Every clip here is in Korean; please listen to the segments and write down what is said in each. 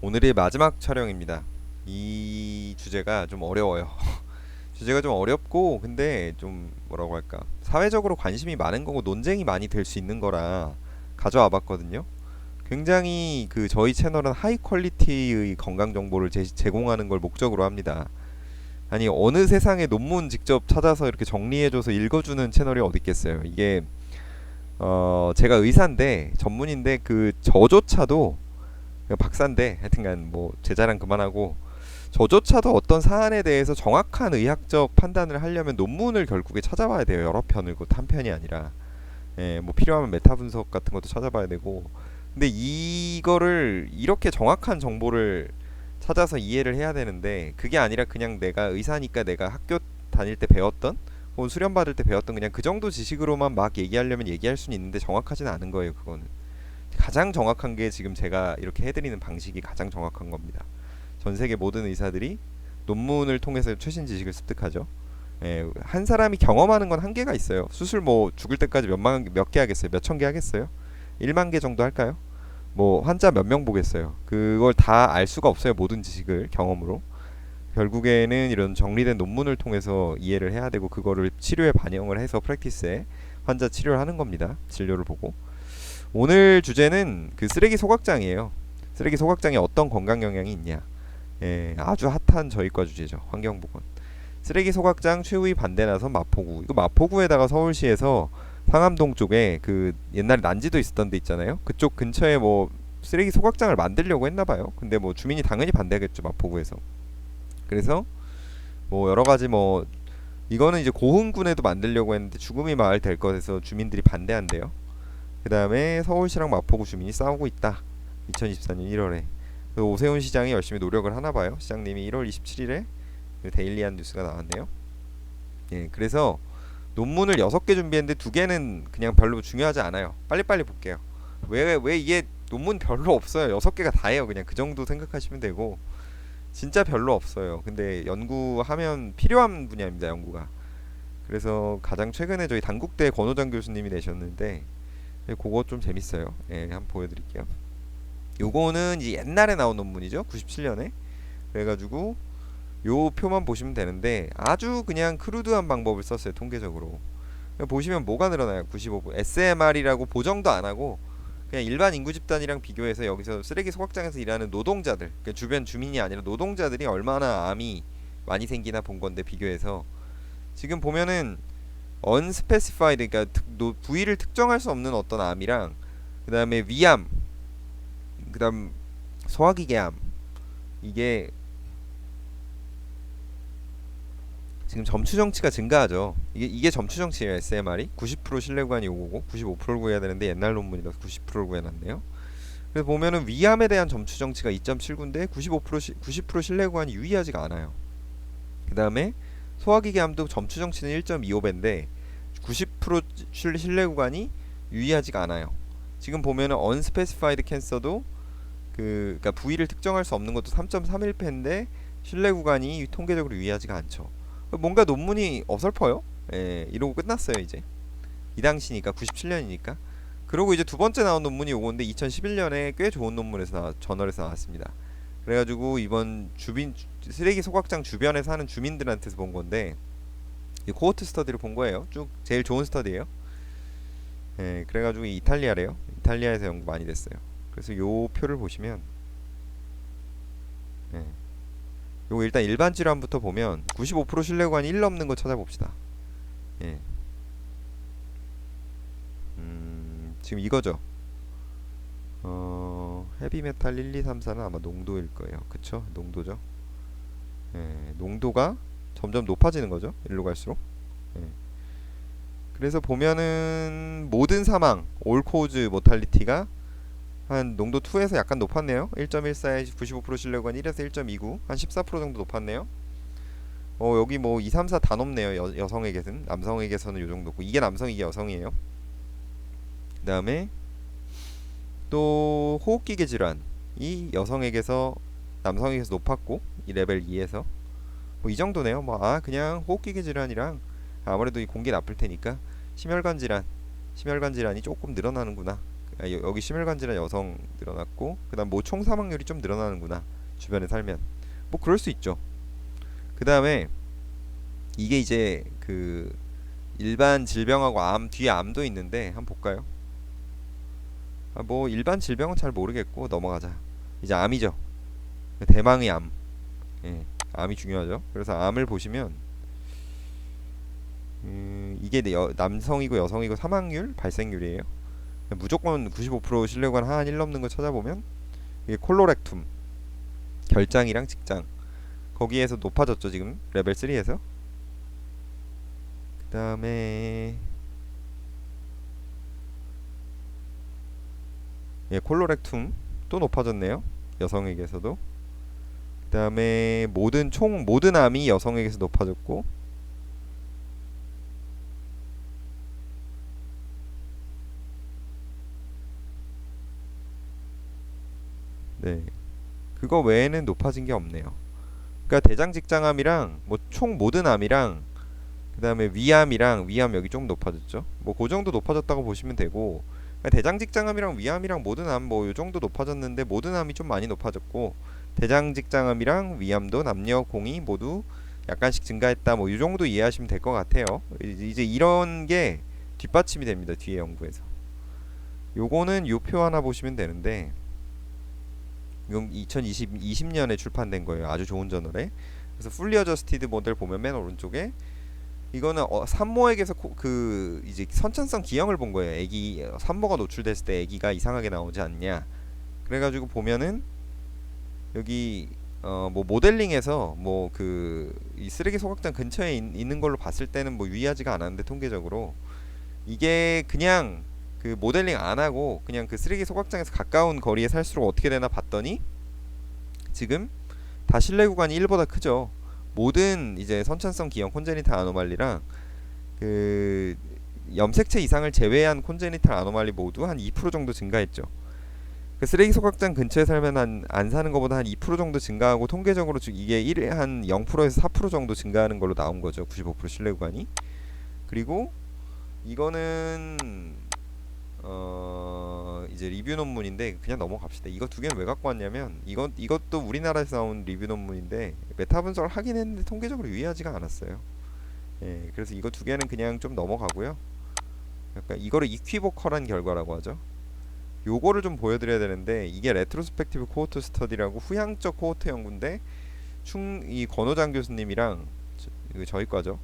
오늘의 마지막 촬영입니다. 이 주제가 좀 어려워요. 주제가 좀 어렵고, 근데 좀 뭐라고 할까, 사회적으로 관심이 많은 거고 논쟁이 많이 될 수 있는 거라 가져와 봤거든요. 굉장히 저희 채널은 하이 퀄리티의 건강 정보를 제공하는 걸 목적으로 합니다. 아니, 어느 세상에 논문 직접 찾아서 이렇게 정리해줘서 읽어주는 채널이 어디 있겠어요. 이게 제가 의사인데, 전문인데, 저조차도 박사인데, 하여튼간 뭐 제 자랑 그만하고, 저조차도 어떤 사안에 대해서 정확한 의학적 판단을 하려면 논문을 결국에 찾아봐야 돼요. 여러 편을, 그 한 편이 아니라. 뭐 필요하면 메타 분석 같은 것도 찾아봐야 되고. 근데 이거를 이렇게 정확한 정보를 찾아서 이해를 해야 되는데, 그게 아니라 그냥 내가 의사니까 내가 학교 다닐 때 배웠던, 혹은 수련 받을 때 배웠던 그냥 그 정도 지식으로만 막 얘기하려면 얘기할 수는 있는데, 정확하지는 않은 거예요. 그거는 가장 정확한 게, 지금 제가 이렇게 해드리는 방식이 가장 정확한 겁니다. 전 세계 모든 의사들이 논문을 통해서 최신 지식을 습득하죠. 한 사람이 경험하는 건 한계가 있어요. 수술 뭐 죽을 때까지 몇 개 하겠어요? 몇 천 개 하겠어요? 1만 개 정도 할까요? 뭐 환자 몇 명 보겠어요? 그걸 다 알 수가 없어요. 모든 지식을 경험으로. 결국에는 이런 정리된 논문을 통해서 이해를 해야 되고, 그거를 치료에 반영을 해서 프랙티스에 환자 치료를 하는 겁니다. 진료를 보고. 오늘 주제는 쓰레기 소각장이에요. 쓰레기 소각장에 어떤 건강 영향이 있냐. 아주 핫한 저희과 주제죠. 환경보건. 쓰레기 소각장 최후의 반대 나선 마포구. 이거 마포구에다가 서울시에서 상암동 쪽에 옛날에 난지도 있었던 데 있잖아요. 그쪽 근처에 뭐 쓰레기 소각장을 만들려고 했나 봐요. 근데 뭐 주민이 당연히 반대하겠죠, 마포구에서. 그래서 뭐 여러 가지, 뭐 이거는 이제 고흥군에도 만들려고 했는데 죽음이 마을 될 것에서 주민들이 반대한대요. 그 다음에 서울시랑 마포구 주민이 싸우고 있다. 2024년 1월에. 오세훈 시장이 열심히 노력을 하나 봐요. 시장님이 1월 27일에 데일리한 뉴스가 나왔네요. 그래서 논문을 6개 준비했는데 2개는 그냥 별로 중요하지 않아요. 빨리빨리 볼게요. 왜 이게 논문 별로 없어요. 6개가 다예요. 그냥 그 정도 생각하시면 되고, 진짜 별로 없어요. 근데 연구하면 필요한 분야입니다. 연구가. 그래서 가장 최근에 저희 단국대 권호정 교수님이 내셨는데, 그거 좀 재밌어요. 한번 보여드릴게요. 요거는 이제 옛날에 나온 논문이죠. 97년에. 그래가지고 요 표만 보시면 되는데, 아주 그냥 크루드한 방법을 썼어요. 통계적으로. 보시면 뭐가 늘어나요? 95분. SMR이라고 보정도 안 하고 그냥 일반 인구 집단이랑 비교해서, 여기서 쓰레기 소각장에서 일하는 노동자들, 그러니까 주변 주민이 아니라 노동자들이 얼마나 암이 많이 생기나 본 건데, 비교해서 지금 보면은 unspecified, 그러니까 부위를 특정할 수 없는 어떤 암이랑, 그 다음에 위암, 그 다음 소화기계암, 이게 지금 점추 정치가 증가하죠. 이게 점추 정치예요. SMR이 90% 신뢰 구간이 오고 95%를 구해야 되는데, 옛날 논문이라서 90%를 구해놨네요. 그래서 보면은 위암에 대한 점추 정치가 2.79인데 90% 신뢰 구간이 유의하지가 않아요. 그 다음에 소화기계암도 점추 정치는 1.25배인데 90% 신뢰 구간이 유의하지가 않아요. 지금 보면은 unspecified 캔서도 그러니까 부위를 특정할 수 없는 것도 3.31배인데 신뢰 구간이 통계적으로 유의하지가 않죠. 뭔가 논문이 어설퍼요. 이러고 끝났어요. 이제 이 당시니까 97년이니까. 그리고 이제 두 번째 나온 논문이 요건데, 2011년에 꽤 좋은 논문에서 저널에서 나왔습니다. 그래가지고 이번 쓰레기 소각장 주변에 사는 주민들한테서 본 건데, 이 코호트 스터디를 본 거예요. 쭉 제일 좋은 스터디예요. 그래가지고 이탈리아래요. 이탈리아에서 연구 많이 됐어요. 그래서 요 표를 보시면, 예, 요거 일단 일반 질환부터 보면 95% 신뢰구간이 1 넘는 거 찾아봅시다. 예. 지금 이거죠. 헤비메탈 1, 2, 3, 4는 아마 농도일 거예요. 그쵸? 농도죠. 농도가 점점 높아지는 거죠. 일로 갈수록. 예. 그래서 보면은 모든 사망, 올 코즈 모탈리티가 한 농도 2에서 약간 높았네요. 1.14에 95% 신뢰구간 1에서 1.29, 한 14% 정도 높았네요. 여기 뭐 2, 3, 4 다 높네요. 여성에게는. 남성에게서는 요 정도고, 이게 남성, 이게 여성이에요. 그 다음에 또 호흡기계 질환이 여성에게서 남성에게서 높았고, 이 레벨 2에서 뭐 이 정도네요. 뭐 그냥 호흡기계 질환이랑, 아무래도 이 공기 나쁠 테니까 심혈관 질환이 조금 늘어나는구나. 여기 심혈관질환 여성 늘어났고, 그다음 뭐 총 사망률이 좀 늘어나는구나 주변에 살면. 뭐 그럴 수 있죠. 그다음에 이게 이제 그 일반 질병하고 암 뒤에 암도 있는데 한번 볼까요? 뭐 일반 질병은 잘 모르겠고 넘어가자. 이제 암이죠. 대망의 암. 예, 암이 중요하죠. 그래서 암을 보시면 이게 남성이고 여성이고 사망률, 발생률이에요. 무조건 95% 신뢰관 하한 1 넘는 거 찾아보면 이게 콜로렉툼, 결장이랑 직장 거기에서 높아졌죠 지금 레벨 3에서. 그 다음에 예, 콜로렉툼 또 높아졌네요 여성에게서도. 그 다음에 모든 암이 여성에게서 높아졌고, 네, 그거 외에는 높아진 게 없네요. 그러니까 대장직장암이랑 뭐 총 모든 암이랑 그다음에 위암 여기 좀 높아졌죠. 뭐 그 정도 높아졌다고 보시면 되고, 그러니까 대장직장암이랑 위암이랑 모든 암 뭐 요 정도 높아졌는데 모든 암이 좀 많이 높아졌고, 대장직장암이랑 위암도 남녀 공이 모두 약간씩 증가했다. 뭐 요 정도 이해하시면 될 것 같아요. 이제 이런 게 뒷받침이 됩니다. 뒤에 연구에서. 요거는 요 표 하나 보시면 되는데, 이건 2020년에 출판된 거예요. 아주 좋은 저널에. 그래서 풀리 어저스티드 모델 보면 맨 오른쪽에 이거는 산모에게서 그 이제 선천성 기형을 본 거예요. 애기 산모가 노출됐을 때 애기가 이상하게 나오지 않냐. 그래가지고 보면은 여기 뭐 모델링에서 뭐 그 이 쓰레기 소각장 근처에 있는 걸로 봤을 때는 뭐 유의하지가 않았는데 통계적으로 이게 그냥 그 모델링 안 하고 그냥 그 쓰레기 소각장에서 가까운 거리에 살수록 어떻게 되나 봤더니 지금 다 신뢰 구간이 1보다 크죠. 모든 이제 선천성 기형 콘제니탈 아노말리랑 그 염색체 이상을 제외한 콘제니탈 아노말리 모두 한 2% 정도 증가했죠. 그 쓰레기 소각장 근처에 살면 안 사는 것보다 한 2% 정도 증가하고, 통계적으로 이게 1에 한 0%에서 4% 정도 증가하는 걸로 나온 거죠. 95% 신뢰 구간이. 그리고 이거는 이제 리뷰 논문인데 그냥 넘어갑시다. 이거 두 개는 왜 갖고 왔냐면 이것도 우리나라에서 나온 리뷰 논문인데 메타 분석을 하긴 했는데 통계적으로 유의하지가 않았어요. 예, 그래서 이거 두 개는 그냥 좀 넘어가고요. 약간 이거를 이퀴보컬한 결과라고 하죠. 요거를 좀 보여드려야 되는데, 이게 레트로스펙티브 코호트 스터디라고 후향적 코호트 연구인데 이 권호장 교수님이랑 저희 과죠.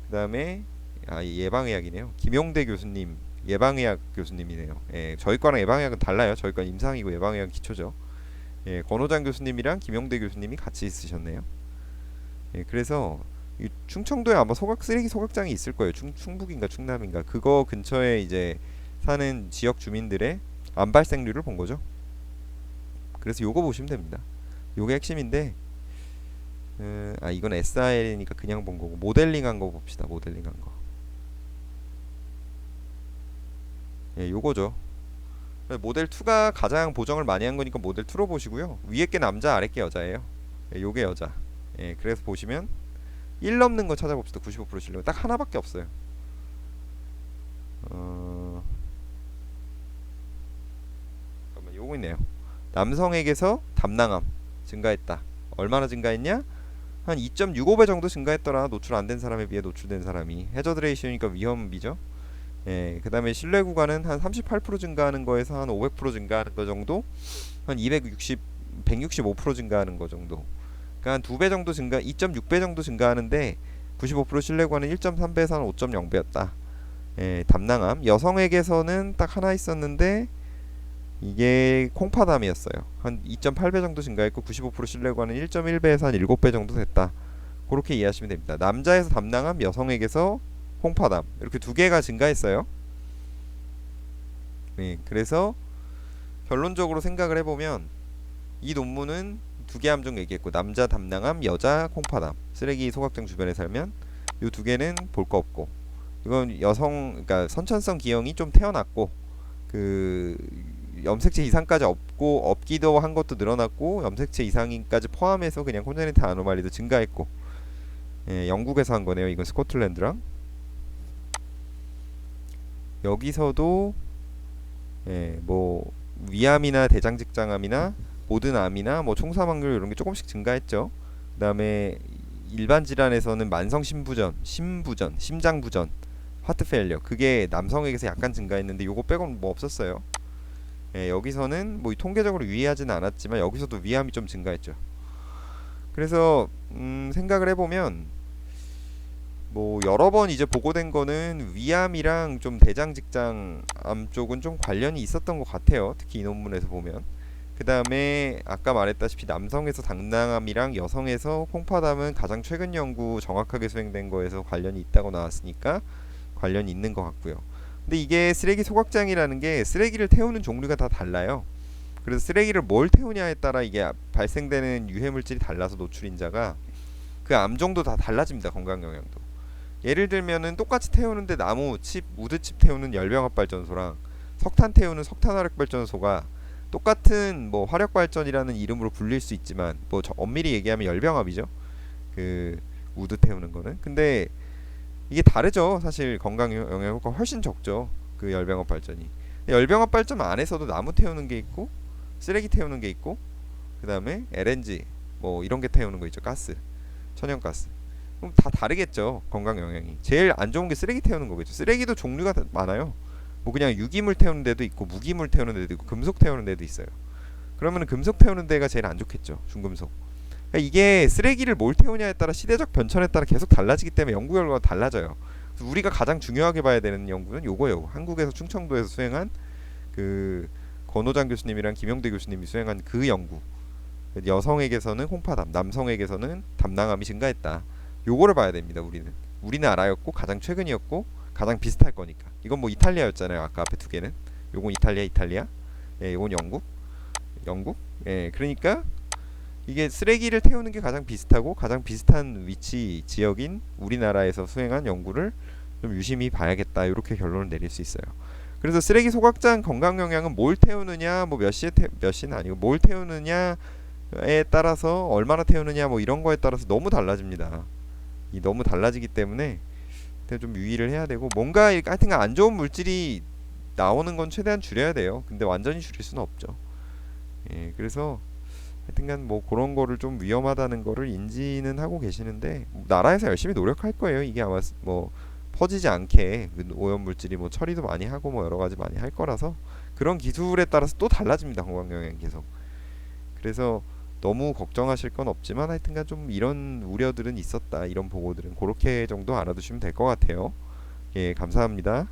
그 다음에 예방의학이네요. 김용대 교수님, 예방의학 교수님이네요. 예, 저희 과랑 예방의학은 달라요. 저희 과 임상이고 예방의학 기초죠. 예, 권호장 교수님이랑 김용대 교수님이 같이 있으셨네요. 예, 그래서 이 충청도에 아마 쓰레기 소각장이 있을 거예요. 충북인가 충남인가 그거 근처에 이제 사는 지역 주민들의 암 발생률을 본 거죠. 그래서 요거 보시면 됩니다. 요게 핵심인데, 이건 SRL이니까 그냥 본 거고, 모델링한 거 봅시다. 모델링한 거. 예, 요거죠. 모델 2가 가장 보정을 많이 한 거니까 모델 2로 보시고요. 위에 게 남자, 아래 게 여자예요. 예, 요게 여자. 예, 그래서 보시면 1 넘는 거 찾아봅시다. 95% 신뢰. 딱 하나밖에 없어요. 잠깐만, 요거 있네요. 남성에게서 담낭암 증가했다. 얼마나 증가했냐? 한 2.65배 정도 증가했더라. 노출 안 된 사람에 비해 노출된 사람이. 해저드 레이시오니까 위험비죠. 예, 그 다음에 신뢰 구간은 한 38% 증가하는 거에서 한 500% 증가하는 거 정도, 한 165% 증가하는 거 정도. 그러니까 한 2배 정도 증가, 2.6배 정도 증가하는데 95% 신뢰 구간은 1.3배에서 한 5.0배였다. 예, 담낭암. 여성에게서는 딱 하나 있었는데 이게 콩팥암이었어요. 한 2.8배 정도 증가했고 95% 신뢰 구간은 1.1배에서 한 7배 정도 됐다. 그렇게 이해하시면 됩니다. 남자에서 담낭암, 여성에게서 콩팥암, 이렇게 두 개가 증가했어요. 네, 그래서 결론적으로 생각을 해보면 이 논문은 두 개 암 중 얘기했고, 남자 담낭암, 여자 콩팥암, 쓰레기 소각장 주변에 살면 이 두 개는 볼 거 없고, 이건 그러니까 선천성 기형이 좀 태어났고 그 염색체 이상까지 없기도 한 것도 늘어났고, 염색체 이상까지 포함해서 그냥 콘제니탈 아노말리도 증가했고, 예, 영국에서 한 거네요. 이건 스코틀랜드랑. 여기서도 예, 뭐 위암이나 대장직장암이나 모든 암이나 뭐 총사 확률 이런 게 조금씩 증가했죠. 그다음에 일반 질환에서는 만성 심부전, 심장부전, 하트 페일리어 그게 남성에게서 약간 증가했는데 요거 빼고는 뭐 없었어요. 예, 여기서는 뭐 통계적으로 유의하지는 않았지만 여기서도 위암이 좀 증가했죠. 그래서 생각을 해보면 뭐 여러 번 이제 보고된 거는 위암이랑 좀 대장직장암 쪽은 좀 관련이 있었던 것 같아요. 특히 이 논문에서 보면. 그 다음에 아까 말했다시피 남성에서 당당암이랑 여성에서 콩팥암은 가장 최근 연구 정확하게 수행된 거에서 관련이 있다고 나왔으니까 관련이 있는 것 같고요. 근데 이게 쓰레기 소각장이라는 게 쓰레기를 태우는 종류가 다 달라요. 그래서 쓰레기를 뭘 태우냐에 따라 이게 발생되는 유해물질이 달라서 노출인자가 그 암종도 다 달라집니다. 건강 영향도. 예를 들면은 똑같이 태우는데 나무 칩, 우드칩 태우는 열병합 발전소랑 석탄 태우는 석탄 화력 발전소가 똑같은 뭐 화력 발전이라는 이름으로 불릴 수 있지만 뭐 엄밀히 얘기하면 열병합이죠. 그 우드 태우는 거는. 근데 이게 다르죠. 사실 건강 영향 효과가 훨씬 적죠. 그 열병합 발전이. 열병합 발전 안에서도 나무 태우는 게 있고 쓰레기 태우는 게 있고 그다음에 LNG 뭐 이런 게 태우는 거 있죠. 가스. 천연가스. 그럼 다 다르겠죠. 건강 영향이. 제일 안 좋은 게 쓰레기 태우는 거겠죠. 쓰레기도 종류가 많아요. 뭐 그냥 유기물 태우는 데도 있고 무기물 태우는 데도 있고 금속 태우는 데도 있어요. 그러면 금속 태우는 데가 제일 안 좋겠죠. 중금속. 그러니까 이게 쓰레기를 뭘 태우냐에 따라 시대적 변천에 따라 계속 달라지기 때문에 연구 결과가 달라져요. 그래서 우리가 가장 중요하게 봐야 되는 연구는 요거예요. 한국에서 충청도에서 수행한 그 권호장 교수님이랑 김영대 교수님이 수행한 그 연구. 여성에게서는 홍파담, 남성에게서는 담낭암이 증가했다. 요거를 봐야 됩니다. 우리나라였고 가장 최근이었고 가장 비슷할 거니까. 이건 뭐 이탈리아였잖아요. 아까 앞에 두 개는. 요건 이탈리아. 예, 요건 영국. 예, 그러니까 이게 쓰레기를 태우는 게 가장 비슷하고 가장 비슷한 위치 지역인 우리나라에서 수행한 연구를 좀 유심히 봐야겠다. 이렇게 결론을 내릴 수 있어요. 그래서 쓰레기 소각장 건강 영향은 뭘 태우느냐, 뭐 몇 시는 아니고 뭘 태우느냐에 따라서 얼마나 태우느냐 뭐 이런 거에 따라서 너무 달라집니다. 이 너무 달라지기 때문에 좀 유의를 해야 되고 뭔가 하여튼간 안 좋은 물질이 나오는 건 최대한 줄여야 돼요. 근데 완전히 줄일 수는 없죠. 예, 그래서 하여튼간 뭐 그런 거를 좀 위험하다는 거를 인지는 하고 계시는데 나라에서 열심히 노력할 거예요. 이게 아마 뭐 퍼지지 않게 오염 물질이 뭐 처리도 많이 하고 뭐 여러 가지 많이 할 거라서 그런 기술에 따라서 또 달라집니다. 건강 영향 계속. 그래서 너무 걱정하실 건 없지만 하여튼간 좀 이런 우려들은 있었다. 이런 보고들은 그렇게 정도 알아두시면 될 것 같아요. 예, 감사합니다.